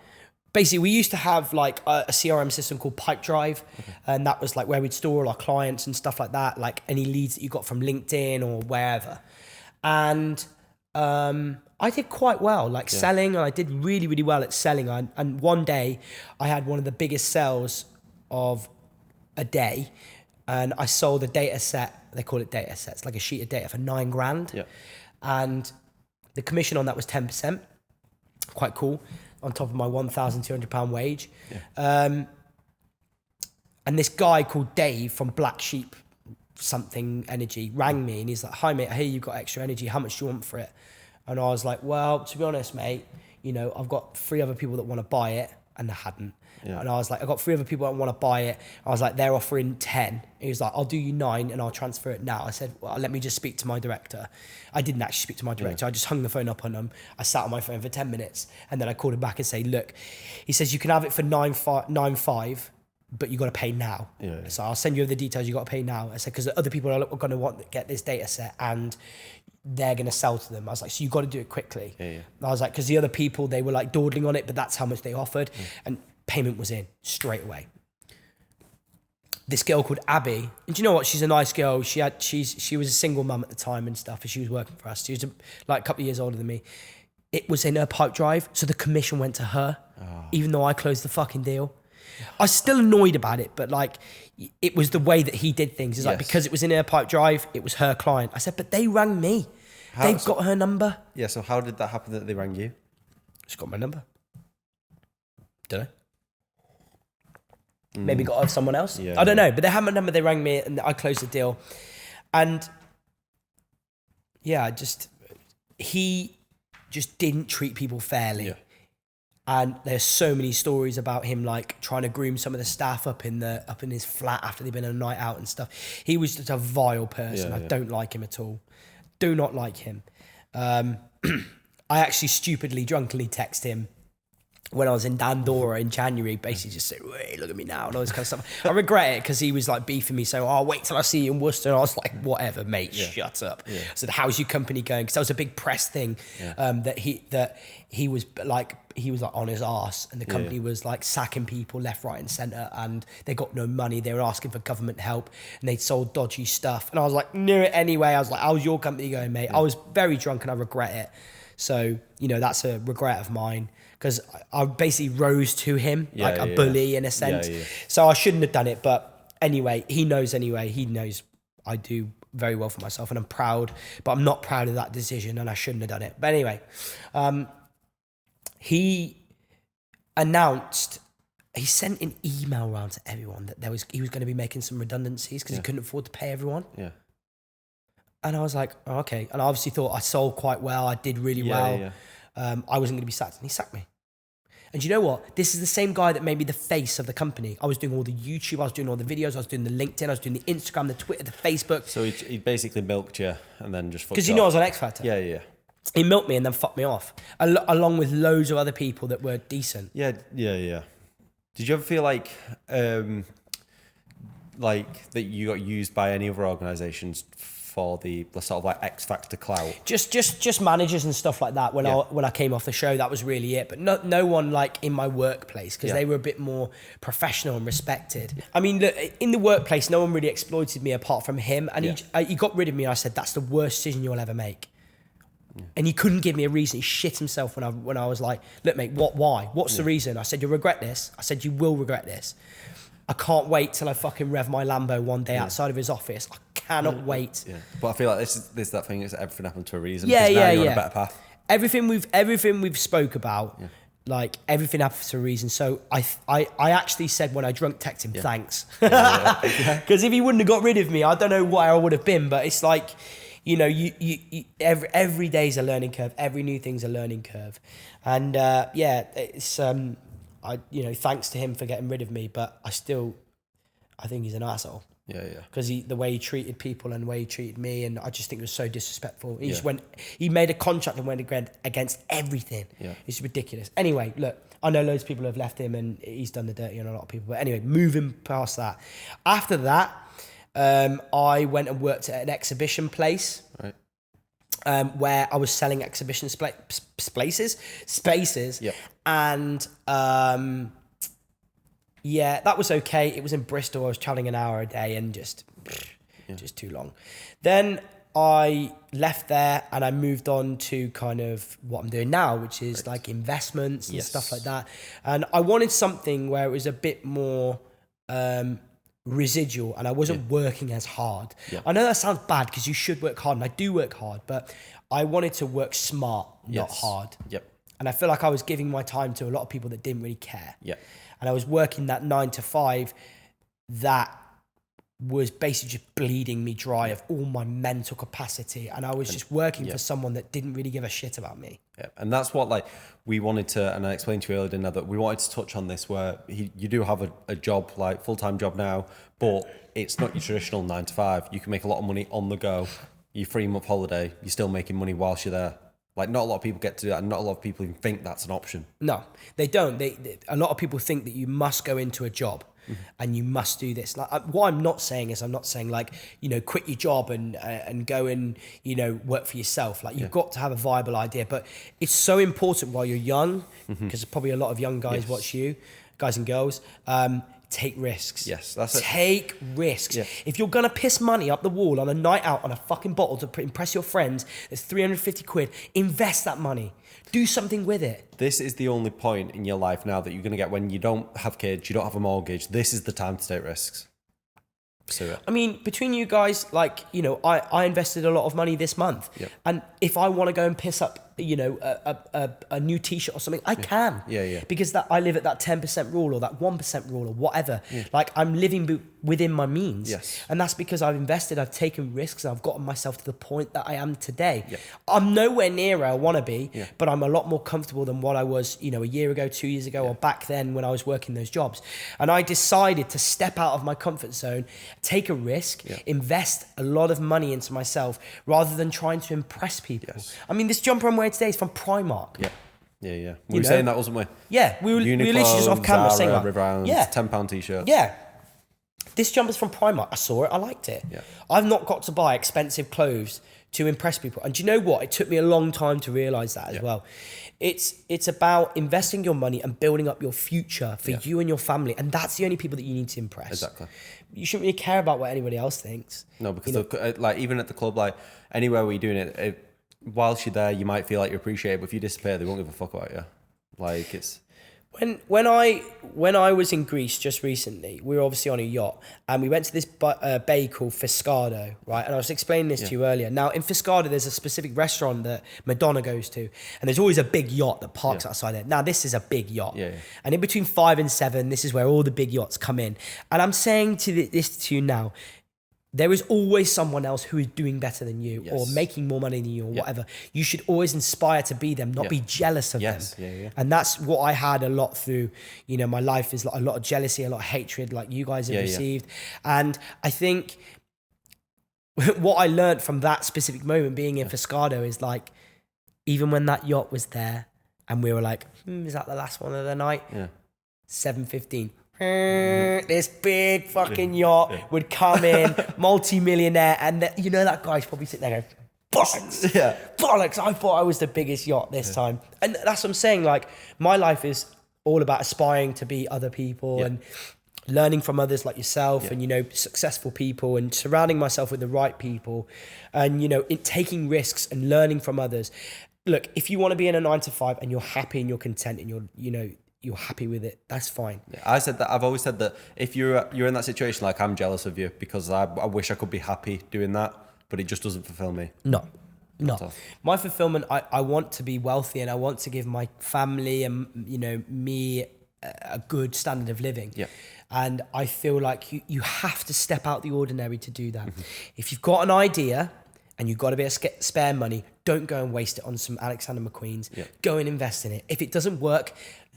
basically we used to have like a CRM system called Pipedrive, and that was like where we'd store all our clients and stuff like that, like any leads that you got from LinkedIn or wherever. And I did quite well, like selling, and I did really, really well at selling. And one day I had one of the biggest sales of a day, and I sold a data set. They call it data sets, like a sheet of data for $9,000. Yeah. And the commission on that was 10%. Quite cool. On top of my £1,200 wage. Yeah. And this guy called Dave from Black Sheep something energy rang me, and he's like, "Hi mate, I hear you've got Extra Energy. How much do you want for it?" And I was like, "Well, to be honest, mate, you know, I've got 3 other people that want to buy it," and they hadn't. Yeah. And I was like, "I've got 3 other people that want to buy it." I was like, "They're offering 10." He was like, "I'll do you 9 and I'll transfer it now." I said, "Well, let me just speak to my director." I didn't actually speak to my director. I just hung the phone up on him. I sat on my phone for 10 minutes, and then I called him back and say, "Look," he says, "you can have it for 9.5, but you got to pay now." Yeah. So I'll send you the details. You got to pay now. I said, because other people are going to want to get this data set, and they're going to sell to them. I was like, so you got to do it quickly. Yeah. I was like, because the other people, they were like dawdling on it, but that's how much they offered. And payment was in straight away. This girl called Abby, and do you know what? She's a nice girl. She was a single mum at the time and stuff, and she was working for us. She was like a couple of years older than me. It was in her pipe drive, so the commission went to her, even though I closed the fucking deal. I was still annoyed about it, but like, it was the way that he did things. It's like, because it was in her pipe drive, it was her client. I said, but they rang me. They've got her number. Yeah, so how did that happen that they rang you? She's got my number. Don't know. Maybe got off someone else. I don't know, but they had my number, they rang me, and I closed the deal. And he just didn't treat people fairly. Yeah. And there's so many stories about him like trying to groom some of the staff up in his flat after they've been on a night out and stuff. He was just a vile person. I don't like him at all. Do not like him. I actually stupidly, drunkenly text him when I was in Dandora in January, basically just say, "Wait, look at me now," and all this kind of stuff. I regret it because he was like beefing me, so I'll wait till I see you in Worcester. And I was like, whatever, mate, shut up. Yeah. I said, "How's your company going?" Because that was a big press thing, that he was like on his arse, and the company was like sacking people left, right, and centre, and they got no money. They were asking for government help, and they'd sold dodgy stuff. And I was like, knew it anyway. I was like, "How's your company going, mate?" I was very drunk, and I regret it. So, you know, that's a regret of mine, because I basically rose to him like a bully in a sense. So I shouldn't have done it. But anyway, he knows anyway. He knows I do very well for myself, and I'm proud, but I'm not proud of that decision, and I shouldn't have done it. But anyway, he announced, he sent an email around to everyone that he was going to be making some redundancies because he couldn't afford to pay everyone. Yeah. And I was like, oh, okay. And I obviously thought I sold quite well. I did really well. Yeah. I wasn't going to be sacked, and he sacked me. And you know what? This is the same guy that made me the face of the company. I was doing all the YouTube, I was doing all the videos, I was doing the LinkedIn, I was doing the Instagram, the Twitter, the Facebook. So he basically milked you and then just fucked you because you know I was on X Factor. Yeah. He milked me and then fucked me off, along with loads of other people that were decent. Yeah. Did you ever feel like like that you got used by any other organisations for the sort of like X Factor clout? Just managers and stuff like that. When I came off the show, that was really it. But no one like in my workplace, because they were a bit more professional and respected. I mean, look, in the workplace, no one really exploited me apart from him, and he got rid of me. And I said, "That's the worst decision you'll ever make." And he couldn't give me a reason. He shit himself when I was like, "Look, mate, why? What's the reason?" I said, "You'll regret this." I said, "You will regret this." I can't wait till I fucking rev my Lambo one day outside of his office. I cannot wait. Yeah. But I feel like this is that thing. Is everything happened to a reason? Yeah, now you're on a better path. Everything we've spoke about, like everything happens for a reason. So I actually said when I drunk text him, thanks, because if he wouldn't have got rid of me, I don't know where I would have been. But it's like, you know, you every day's a learning curve. Every new thing's a learning curve, and it's thanks to him for getting rid of me. But I think he's an asshole. Yeah. Because the way he treated people and the way he treated me, and I just think it was so disrespectful. He made a contract and went against everything. Yeah. It's ridiculous. Anyway, look, I know loads of people have left him and he's done the dirty on a lot of people. But anyway, moving past that. After that, I went and worked at an exhibition place. Right. Where I was selling exhibition spaces. Yep. And that was okay. It was in Bristol. I was traveling an hour a day and just too long. Then I left there and I moved on to kind of what I'm doing now, which is like investments and stuff like that. And I wanted something where it was a bit more residual and I wasn't working as hard. Yeah. I know that sounds bad because you should work hard, and I do work hard, but I wanted to work smart, not hard. Yep. And I feel like I was giving my time to a lot of people that didn't really care. Yep. And I was working that 9 to 5 that was basically just bleeding me dry of all my mental capacity. And I was just working for someone that didn't really give a shit about me. Yeah. And that's what we wanted to, and I explained to you earlier, didn't I, that we wanted to touch on this where you do have a job, like full-time job now, but it's not your traditional 9 to 5. You can make a lot of money on the go. You're 3-month holiday. You're still making money whilst you're there. Like, not a lot of people get to do that, and not a lot of people even think that's an option. No, they don't. A lot of people think that you must go into a job and you must do this. Like, what I'm not saying is, I'm not saying like, you know, quit your job and go and, you know, work for yourself. Like, you've got to have a viable idea, but it's so important while you're young, because probably a lot of young guys watch you, guys and girls. Take risks. Yes, that's it. Take risks. Yeah. If you're going to piss money up the wall on a night out on a fucking bottle to impress your friends, it's 350 quid. Invest that money. Do something with it. This is the only point in your life now that you're going to get when you don't have kids, you don't have a mortgage. This is the time to take risks. Pursue it. I mean, between you guys, like, you know, I invested a lot of money this month. Yep. And if I want to go and piss up, you know, a new t-shirt or something, I can. Yeah. Because I live at that 10% rule or that 1% rule or whatever. Yeah. Like, I'm living within my means. Yes. And that's because I've invested, I've taken risks, and I've gotten myself to the point that I am today. Yeah. I'm nowhere near where I want to be, but I'm a lot more comfortable than what I was, you know, a year ago, 2 years ago, or back then when I was working those jobs. And I decided to step out of my comfort zone, take a risk, invest a lot of money into myself rather than trying to impress people. Yes. I mean, this jumper I'm wearing today is from Primark. Yeah. We were saying that, wasn't we? Yeah, we were literally just off camera saying that. £10 t-shirts. Yeah. This jumper's from Primark. I saw it. I liked it. Yeah. I've not got to buy expensive clothes to impress people. And do you know what? It took me a long time to realise that as well. It's about investing your money and building up your future for you and your family. And that's the only people that you need to impress. Exactly. You shouldn't really care about what anybody else thinks. No, because like even at the club, like anywhere where you're doing it, whilst you're there, you might feel like you appreciate it, but if you disappear, they won't give a fuck about you. Like, it's... When I was in Greece just recently, we were obviously on a yacht and we went to this bay called Fiscado, right? And I was explaining this to you earlier. Now, in Fiscado, there's a specific restaurant that Madonna goes to, and there's always a big yacht that parks outside there. Now, this is a big yacht. And in between 5 and 7, this is where all the big yachts come in. And I'm saying this to you now, there is always someone else who is doing better than you or making more money than you or whatever. You should always inspire to be them, not be jealous of them. And that's what I had a lot through, you know, my life is like a lot of jealousy, a lot of hatred like you guys have received. And I think what I learned from that specific moment being in Fiscado is like, even when that yacht was there and we were like, is that the last one of the night? 7:15. this big fucking yacht would come in, multi-millionaire, and that guy's probably sitting there going, bollocks, bollocks, I thought I was the biggest yacht this time. And that's what I'm saying, like, my life is all about aspiring to be other people and learning from others like yourself and, successful people, and surrounding myself with the right people, and, taking risks and learning from others. Look, if you want to be in a 9-to-5 and you're happy and you're content and you're happy with it, that's fine. I've always said that if you're in that situation, like, I'm jealous of you because I wish I could be happy doing that, but it just doesn't fulfill me. No. My fulfillment, I want to be wealthy, and I want to give my family and, me a good standard of living. Yeah. And I feel like you have to step out the ordinary to do that. If you've got an idea and you've got a bit of spare money, don't go and waste it on some Alexander McQueen's. Yeah. Go and invest in it. If it doesn't work,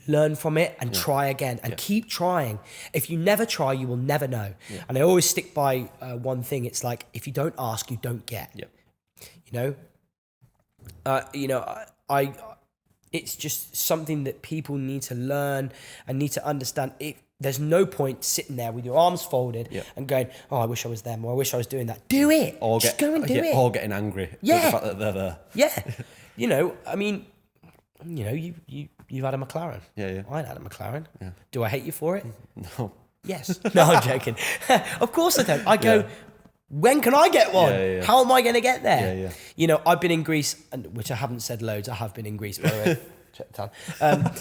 learn from it and try again, and keep trying. If you never try, you will never know. Yeah. And I always stick by one thing. It's like, if you don't ask, you don't get. Yeah. It's just something that people need to learn and need to understand. There's no point sitting there with your arms folded and going, oh, I wish I was them, or I wish I was doing that. Do it. Just go and do it. Or getting angry at the fact that they're there. Yeah. I mean, you've had a McLaren. Yeah. I had a McLaren. Yeah. Do I hate you for it? No. Yes. No, I'm joking. Of course I don't. I go, when can I get one? Yeah. How am I going to get there? Yeah. I've been in Greece, which I haven't said loads. I have been in Greece, by the way. Check the tan.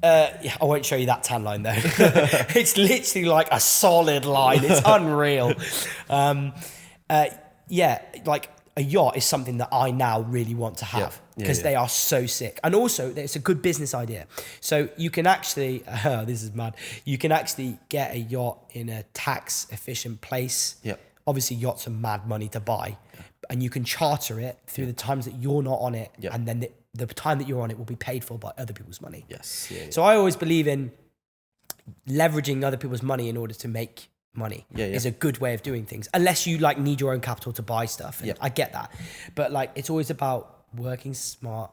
I won't show you that tan line though. It's literally like a solid line. It's unreal. Like a yacht is something that I now really want to have because they are so sick. And also, it's a good business idea. So you can actually, this is mad, you can actually get a yacht in a tax efficient place. Yep. Obviously, yachts are mad money to buy, and you can charter it through the times that you're not on it, and then the time that you're on it will be paid for by other people's money. Yes. Yeah. So I always believe in leveraging other people's money in order to make money. Is a good way of doing things, unless you like need your own capital to buy stuff. I get that, but like, it's always about working smart,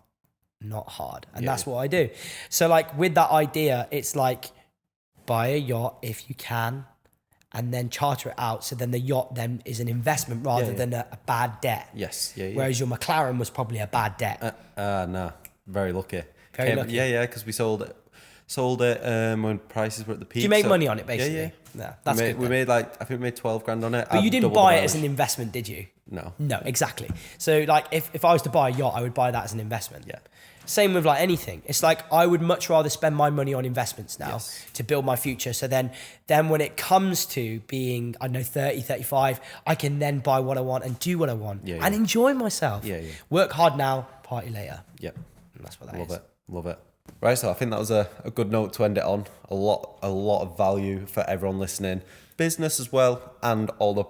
not hard, and that's what I do. So like, with that idea, it's like, buy a yacht if you can, and then charter it out. So then the yacht then is an investment rather than a bad debt. Yes. Yeah. Whereas your McLaren was probably a bad debt. No, very lucky. Very lucky. Yeah, because we sold it when prices were at the peak. Do you make money on it, basically? Yeah. That's good. We made I think we made 12 grand on it. But you didn't buy it as an investment, did you? No, exactly. So like, if I was to buy a yacht, I would buy that as an investment. Yeah. Same with like anything. It's like, I would much rather spend my money on investments now to build my future. So then when it comes to being, 30, 35, I can then buy what I want and do what I want and enjoy myself. Work hard now, party later. Yep. And that's what that is. Love it. Right, so I think that was a good note to end it on. A lot of value for everyone listening. Business as well, and all the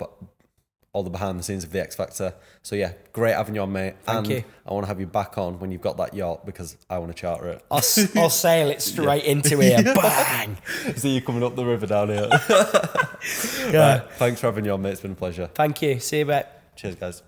behind the scenes of the X Factor. So yeah, great having you on, mate. Thank you. I want to have you back on when you've got that yacht, because I want to charter it. I'll sail it straight into here. Bang! See you coming up the river down here. Right, thanks for having you on, mate. It's been a pleasure. Thank you. See you, mate. Cheers, guys.